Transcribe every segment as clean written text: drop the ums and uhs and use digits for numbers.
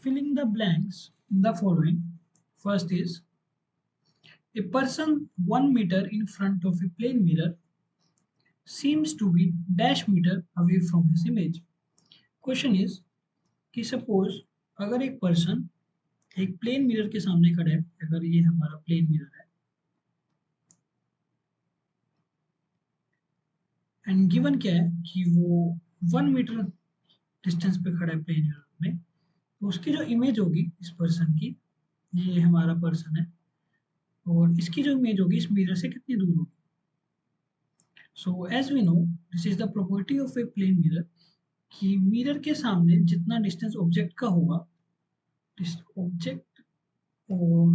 Filling the blanks in the following. First is a person 1 meter in front of a plane mirror seems to be dash meter away from his image. Question is कि suppose अगर एक person एक plane mirror के सामने खड़ा है, अगर ये हमारा प्लेन मिरर है एंड गिवन क्या है कि वो 1 मीटर डिस्टेंस पे खड़ा है प्लेन मिरर में, तो उसकी जो इमेज होगी इस पर्सन की, ये हमारा पर्सन है और इसकी जो इमेज होगी इस मिरर से कितनी दूर होगी. So as we know this is the property of a plane mirror कि मिरर के सामने जितना डिस्टेंस ऑब्जेक्ट का होगा, ऑब्जेक्ट और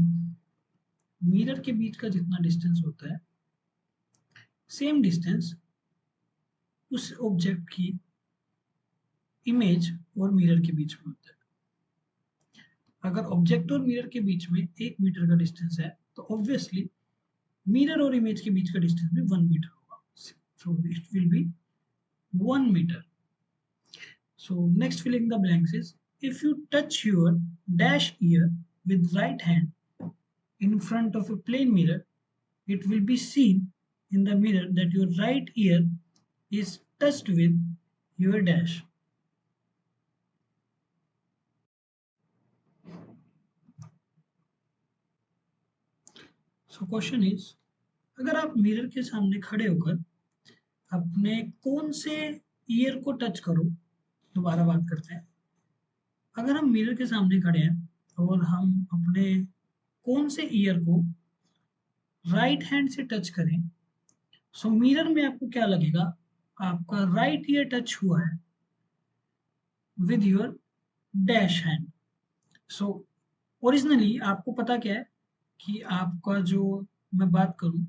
मिरर के बीच का जितना डिस्टेंस होता है, सेम डिस्टेंस उस ऑब्जेक्ट की इमेज और मिरर के बीच में होता है. अगर ऑब्जेक्ट और मिरर के बीच में 1 मीटर का डिस्टेंस है तो ऑब्वियसली मिरर और इमेज के बीच का डिस्टेंस भी 1 मीटर होगा. So it will be 1 metre. So next filling the blanks is if you touch your dash ear with right hand in front of a plane mirror, it will be seen in the mirror that your right ear is touched with your dash. So question is अगर आप mirror के सामने खड़े होकर अपने कौन से year को टच करो, दोबारा बात करते हैं. अगर हम मिरर के सामने खड़े हैं और हम अपने कौन से ईयर को राइट हैंड से टच करें, सो मिरर में आपको क्या लगेगा, आपका राइट ईयर टच हुआ है with your dash hand. So originally आपको पता क्या है कि आपका जो मैं बात करूं,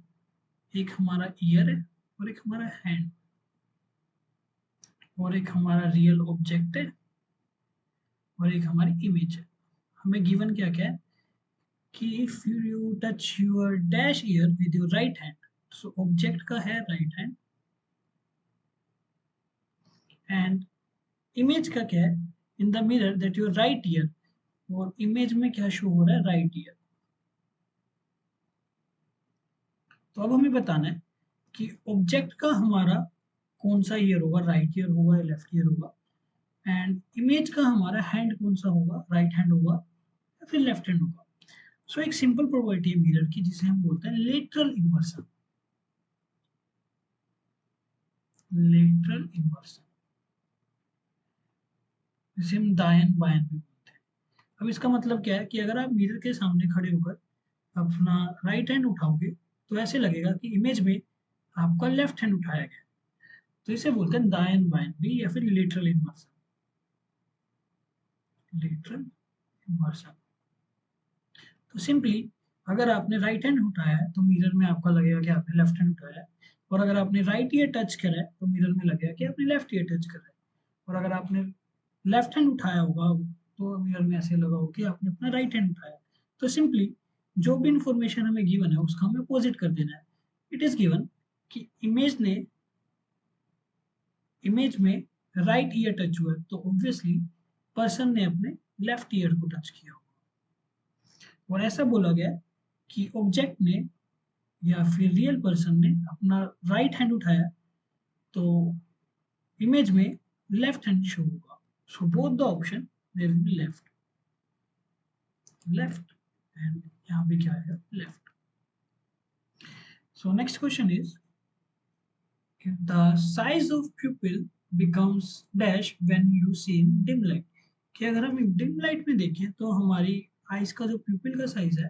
एक हमारा ईयर है और एक हमारा हैंड और एक हमारा रियल ऑब्जेक्ट है और एक हमारी इमेज है. हमें गिवन क्या क्या है कि if you touch your dash year with your right hand, so object का है राइट हैंड एंड इमेज का क्या है in the mirror that your right year, और इमेज में क्या शो हो रहा है, राइट ईयर. तो अब हमें बताना है कि ऑब्जेक्ट का हमारा कौन सा ईयर होगा, राइट ईयर होगा या लेफ्ट ईयर होगा, एंड इमेज का हमारा हैंड कौन सा होगा, राइट हैंड होगा या फिर लेफ्ट हैंड होगा. सो एक सिंपल प्रॉपर्टी है मिरर की जिसे हम बोलते हैं लेटरल इन्वर्सन. लेटरल इन्वर्सन जिसे हम दायन बायन भी बोलते हैं. अब इसका मतलब क्या है कि अगर आप मिरर के सामने खड़े होकर अपना राइट हैंड उठाओगे तो ऐसे लगेगा कि इमेज में आपका लेफ्ट हैंड उठाया गया. तो इसे बोलते हैं दायन बायन भी या फिर लेटरल इन्वर्सन. Lateral inversion. तो सिंपली अगर आपने राइट हैंड उठाया है तो मिरर में आपका लगेगा कि आपने लेफ्ट हैंड उठाया है, और अगर आपने राइट ईयर टच करा है तो मिरर में लगेगा कि आपने लेफ्ट ईयर टच करा है, और अगर आपने लेफ्ट हैंड उठाया होगा तो मिरर में ऐसे लगा होगा कि आपने अपना राइट हैंड उठाया. तो सिंपली जो भी इंफॉर्मेशन हमें गिवन है उसका हमें अपोजिट कर देना है. इट इज गिवन कि इमेज में राइट ईयर टच हुआ है तो ऑब्वियसली पर्सन ने अपने लेफ्ट ईयर को टच किया होगा. और ऐसा बोला गया कि ऑब्जेक्ट ने या फिर रियल पर्सन ने अपना राइट हैंड उठाया तो इमेज में लेफ्ट हैंड शो होगा. So both the option there will be left and यहाँ पे क्या आएगा, left. So next question is if the size of pupil becomes dash when you see in dim light. कि अगर हम dim light में देखें तो हमारी आइज का जो प्यूपिल का साइज है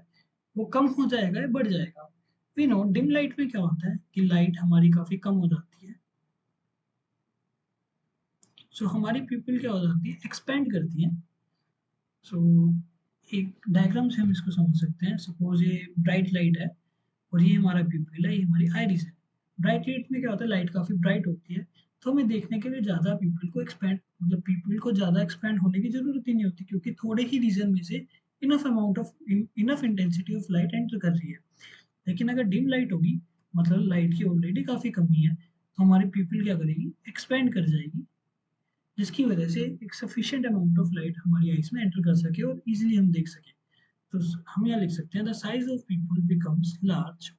वो कम हो जाएगा या बढ़ जाएगा. वी नो डिम लाइट में क्या होता है कि लाइट हमारी काफी कम हो जाती है, सो हमारी प्यूपिल क्या हो जाती है, एक्सपेंड करती है. सो एक डायग्राम से हम इसको समझ सकते हैं. सपोज ये ब्राइट लाइट है और ये हमारा प्यूपिल है, ये हमारी आइरिस है. ब्राइट लाइट में क्या होता है, लाइट काफी ब्राइट होती है तो हमें देखने के लिए ज्यादा प्यूपिल को एक्सपेंड, मतलब प्यूपिल को ज्यादा एक्सपेंड होने की जरूरत ही नहीं होती क्योंकि थोड़े ही रीजन में से enough intensity of light enter कर रही है. लेकिन अगर डिम लाइट होगी, मतलब लाइट की ऑलरेडी काफी कमी है, तो हमारी प्यूपिल क्या करेगी, एक्सपेंड कर जाएगी जिसकी वजह से एक सफिशिएंट अमाउंट ऑफ लाइट हमारी आइज में एंटर कर सके और इजीली हम देख सके। तो हम यहाँ लिख सकते हैं the size of pupil becomes large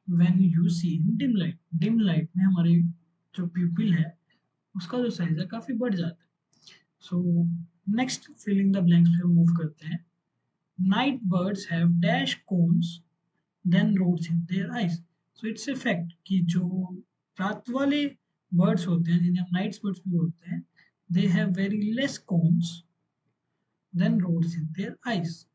when you see in dim light. Dim light में हमारे जो प्यूपिल है उसका जो साइज है काफी बढ़ जाता है। So next filling the blanks पे मूव करते हैं। Night birds have dash cones than rods in their eyes. So it's a fact कि जो रात वाले बर्ड्स होते हैं जिन्हें हम नाइट बर्ड्स भी बोलते हैं, they have very less cones than rods in their eyes.